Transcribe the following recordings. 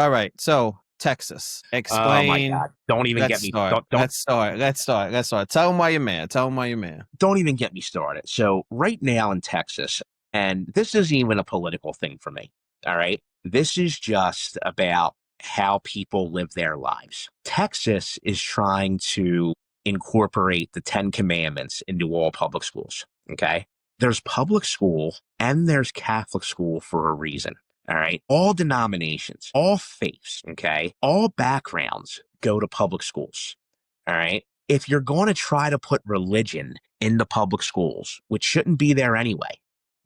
All right. So Texas, Oh my explain. God. Don't even Let's get me start. don't Let's start. Let's start. Let's start. Tell them why you're mad. Tell them why you're mad. don't even get me started. So right now in Texas, and this isn't even a political thing for me. All right. This is just about how people live their lives. Texas is trying to incorporate the Ten Commandments into all public schools. Okay. There's public school and there's Catholic school for a reason. All right. All denominations, all faiths, okay, all backgrounds go to public schools. All right. If you're going to try to put religion in the public schools, which shouldn't be there anyway,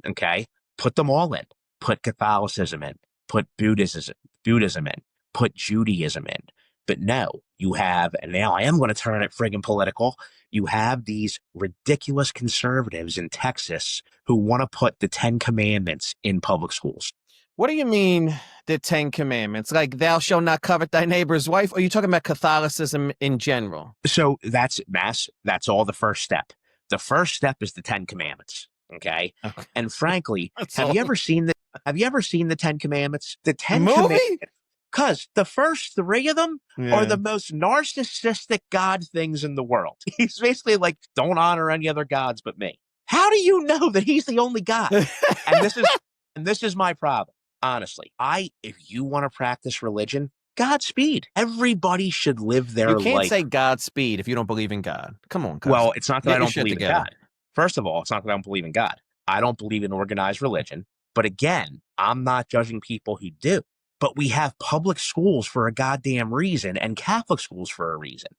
okay, put them all in. Put Catholicism in. Put Buddhism in. Put Judaism in. But no, you have, and now I am going to turn it friggin' political. You have these ridiculous conservatives in Texas who want to put the Ten Commandments in public schools. What do you mean the Ten Commandments? Like thou shalt not covet thy neighbor's wife? Or are you talking about Catholicism in general? So that's mass. That's all the first step. The first step is the Ten Commandments. Okay. Okay. And frankly, That's have all. you ever seen the Ten Commandments? The A Ten movie? Commandments, because the first three of them are Yeah. the most narcissistic God things in the world. He's basically like, don't honor any other gods but me. How do you know that he's the only God? And this is my problem. Honestly, if you want to practice religion, Godspeed. Everybody should live their You life. can't say Godspeed if you don't believe in God. Come on, cousin. Well, it's not that Get I your don't shit believe in together. God. First of all, it's not that I don't believe in God. I don't believe in organized religion. But again, I'm not judging people who do. But we have public schools for a goddamn reason and Catholic schools for a reason.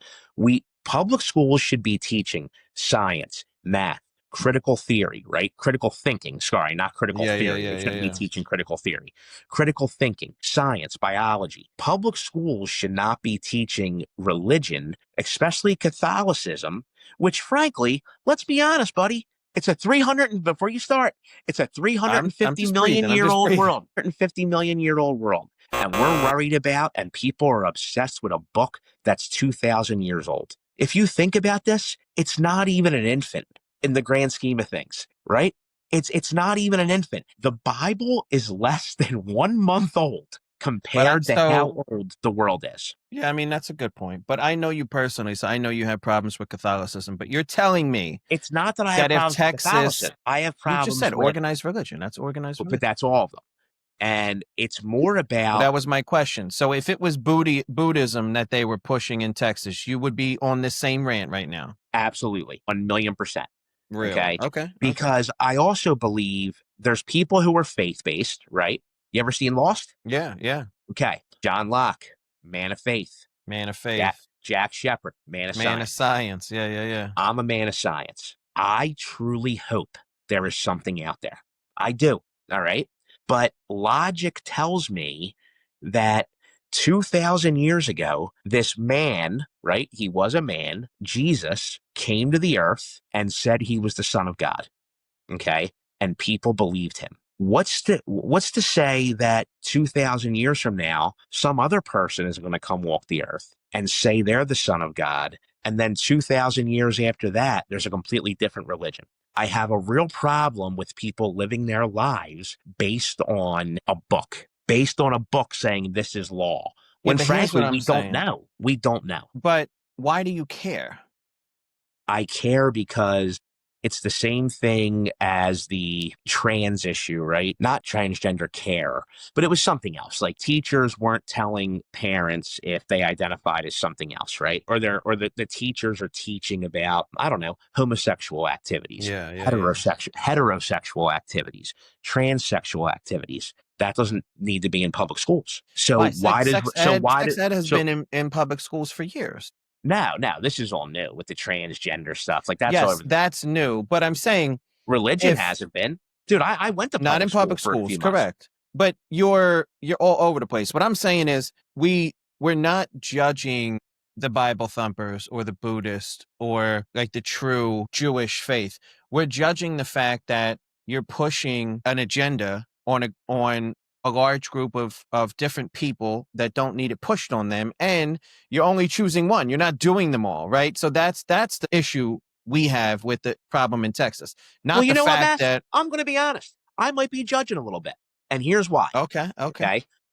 Public schools should be teaching science, math, critical theory, right? Critical thinking. Sorry, not critical theory. They shouldn't be teaching critical theory. Critical thinking, science, biology. Public schools should not be teaching religion, especially Catholicism, which frankly, let's be honest, buddy, it's a 300, before you start, it's a 350 million year old world. 150 million year old world. And we're worried about, and people are obsessed with a book that's 2,000 years old. If you think about this, it's not even an infant in the grand scheme of things, right? It's not even an infant. The Bible is less than 1 month old compared to how old the world is. Yeah, I mean, that's a good point. But I know you personally, so I know you have problems with Catholicism. But you're telling me it's not that I have problems with Catholicism. I have problems. You just said organized religion. That's organized religion. But that's all of them. And it's more about... That was my question. So if it was Buddhism that they were pushing in Texas, you would be on this same rant right now. Absolutely. 1,000,000%. Really? Okay. Because I also believe there's people who are faith-based, right? You ever seen Lost? Yeah. Okay. John Locke, man of faith. Man of faith. Jack Shepherd, man of science. Man of science. Yeah. I'm a man of science. I truly hope there is something out there. I do. All right. But logic tells me that 2,000 years ago, this man, right? He was a man, Jesus, came to the earth and said he was the Son of God. Okay. And people believed him. What's to say that 2,000 years from now, some other person is going to come walk the earth and say they're the Son of God. And then 2,000 years after that, there's a completely different religion. I have a real problem with people living their lives based on a book saying this is law. When frankly, we don't know. We don't know. But why do you care? I care because it's the same thing as the trans issue, right? Not transgender care, but it was something else. Like teachers weren't telling parents if they identified as something else, right? Or the teachers are teaching about, I don't know, homosexual activities, heterosexual activities, transsexual activities. That doesn't need to be in public schools. So sex ed has been in public schools for years. No, this is all new with the transgender stuff. Like that's new. But I'm saying religion hasn't been. Dude, I went to not in public schools, correct? But you're all over the place. What I'm saying is we're not judging the Bible thumpers or the Buddhist or like the true Jewish faith. We're judging the fact that you're pushing an agenda on a large group of different people that don't need it pushed on them, and you're only choosing one. You're not doing them all, right? So that's the issue we have with the problem in Texas. Not the fact that I'm going to be honest. I might be judging a little bit, and here's why. Okay.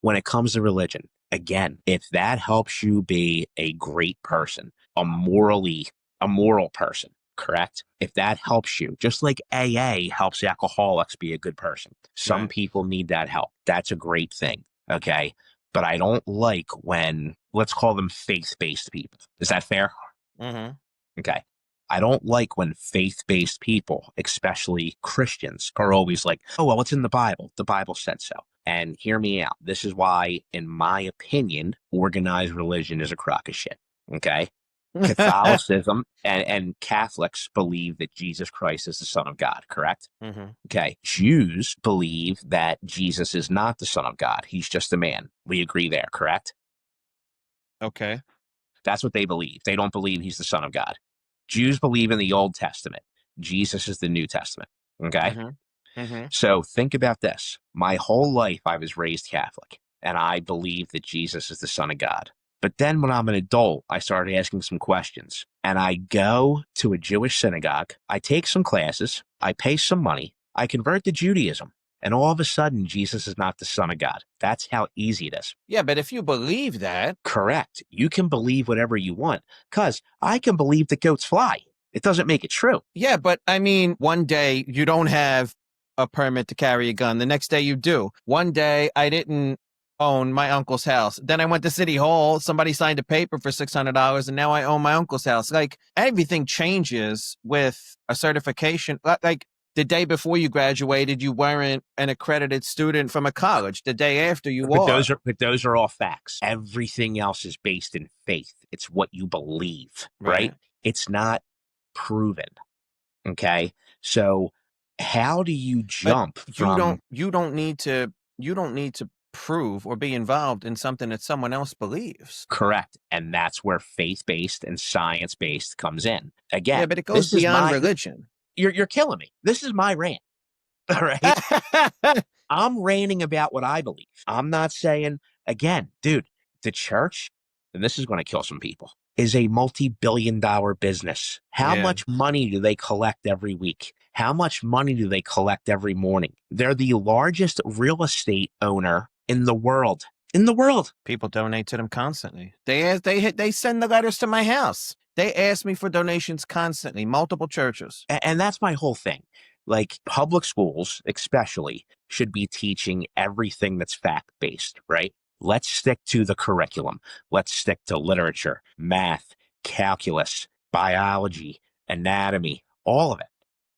When it comes to religion, Again, if that helps you be a great person, a moral person, correct? If that helps you, just like AA helps alcoholics be a good person, some Right. people need that help. That's a great thing. Okay. But I don't like when, let's call them faith-based people. Is that fair? Mm-hmm. Okay. I don't like when faith-based people, especially Christians, are always like, oh, well, it's in the Bible. The Bible said so. And hear me out. This is why, in my opinion, organized religion is a crock of shit. Okay. Catholicism and Catholics believe that Jesus Christ is the Son of God, correct? Mm-hmm. Okay. Jews believe that Jesus is not the Son of God. He's just a man. We agree there, correct? Okay. That's what they believe. They don't believe he's the Son of God. Jews believe in the Old Testament. Jesus is the New Testament. Okay. Mm-hmm. Mm-hmm. So think about this. My whole life, I was raised Catholic, and I believe that Jesus is the Son of God. But then when I'm an adult, I started asking some questions. And I go to a Jewish synagogue, I take some classes, I pay some money, I convert to Judaism. And all of a sudden, Jesus is not the Son of God. That's how easy it is. Yeah, but if you believe that, Correct. You can believe whatever you want, because I can believe that goats fly. It doesn't make it true. yeah, but I mean, one day you don't have a permit to carry a gun. The next day you do. One day I didn't own my uncle's house. Then I went to City Hall. Somebody signed a paper for $600, and now I own my uncle's house. Like everything changes with a certification. Like the day before you graduated, you weren't an accredited student from a college. The day after, you are. But those are all facts. Everything else is based in faith. It's what you believe, right? Right. It's not proven. Okay. So how do you But jump from you don't need to prove or be involved in something that someone else believes. correct? And that's where faith-based and science-based comes in. Yeah, Again, but it goes this is beyond my religion. you're killing me. This is my rant. All right. I'm ranting about what I believe. I'm not saying, again, dude, the church, and this is going to kill some people, is a multi-billion-dollar business. How Yeah. much money do they collect every week? How much money do they collect every morning? They're the largest real estate owner in the world. In the world. People donate to them constantly. They send the letters to my house. They ask me for donations constantly, multiple churches. And that's my whole thing. Like public schools, especially, should be teaching everything that's fact based, right? Let's stick to the curriculum. Let's stick to literature, math, calculus, biology, anatomy, all of it,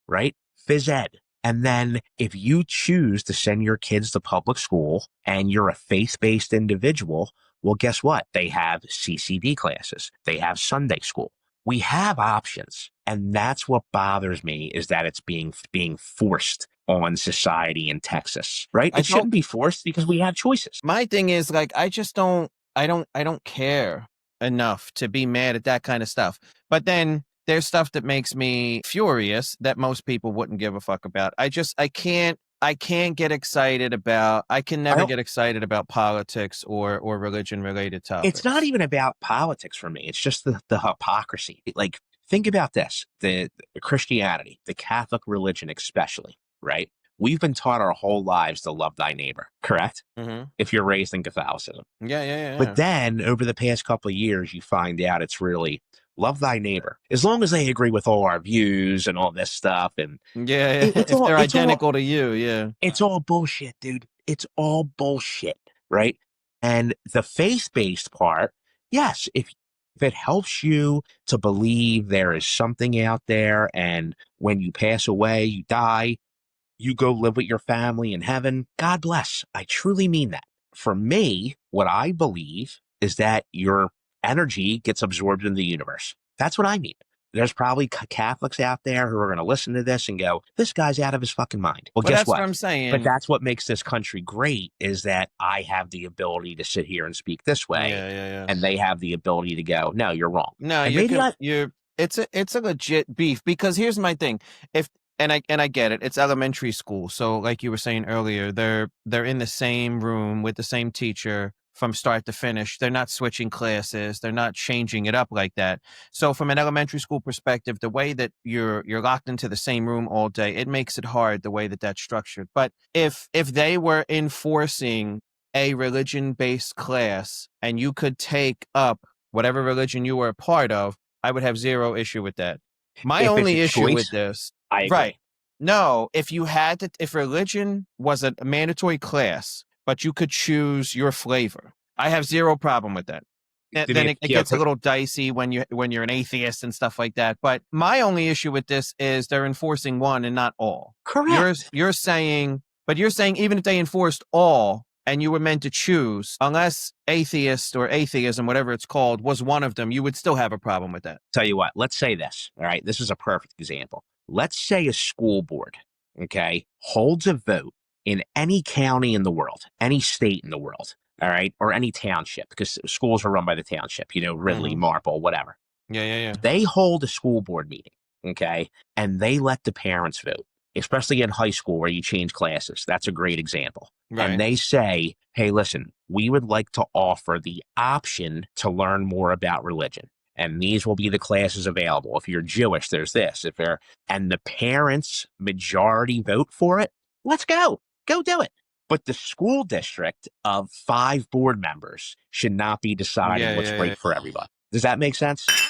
right? Phys ed. And then if you choose to send your kids to public school and you're a faith based individual, well, guess what? They have CCD classes, they have Sunday school. We have options. And that's what bothers me, is that it's being forced on society in Texas, right? I It don't shouldn't be forced because we have choices. My thing is like I don't care enough to be mad at that kind of stuff. But then there's stuff that makes me furious that most people wouldn't give a fuck about. I can't get excited about I can I never don't, get excited about politics or religion related it's not topics. even about politics for me. It's just the hypocrisy. Like, think about this, the Christianity, the Catholic religion, especially, right? We've been taught our whole lives to love thy neighbor, correct? Mm-hmm. If you're raised in Catholicism. Yeah, yeah, yeah, But yeah. then over the past couple of years, you find out it's really love thy neighbor. As long as they agree with all our views and all this stuff. And Yeah, yeah. it's If all, they're it's all, identical to you, yeah. it's all bullshit, dude. It's all bullshit, right? And the faith-based part, yes, if it helps you to believe there is something out there, and when you pass away, you die, you go live with your family in heaven, God bless. I truly mean that. For me, what I believe is that your energy gets absorbed in the universe. That's what I mean. There's probably Catholics out there who are going to listen to this and go, this guy's out of his fucking mind. Well, Well, guess that's what what? I'm But saying. that's what makes this country great, is that I have the ability to sit here and speak this way, Yeah, yeah, yeah. and they have the ability to go, no, you're wrong. No, And you maybe can. I, It's a legit beef because here's my thing. If and I get it. It's elementary school, so like you were saying earlier, they're in the same room with the same teacher from start to finish. They're not switching classes. They're not changing it up like that. So from an elementary school perspective, the way that you're locked into the same room all day, it makes it hard the way that that's structured. But if they were enforcing a religion-based class and you could take up whatever religion you were a part of, I would have zero issue with that. My If it's a only issue with choice, this, I right? agree. No, if religion was a mandatory class, but you could choose your flavor, I have zero problem with that. Then it Yeah, gets a little dicey when you're an atheist and stuff like that. But my only issue with this is they're enforcing one and not all. correct. You're saying, but you're saying even if they enforced all and you were meant to choose, unless atheist or atheism, whatever it's called, was one of them, you would still have a problem with that. Tell you what, let's say this. All right. This is a perfect example. Let's say a school board, okay, holds a vote in any county in the world, any state in the world, all right, or any township, because schools are run by the township, Ridley, Mm-hmm. Marple, whatever. Yeah. They hold a school board meeting, okay, and they let the parents vote, especially in high school where you change classes. That's a great example. And Right. they say, hey, listen, we would like to offer the option to learn more about religion. And these will be the classes available. If you're Jewish, there's this. And the parents majority vote for it, let's go. Go do it. But the school district of 5 board members should not be deciding what's Yeah. right for everybody. Does that make sense?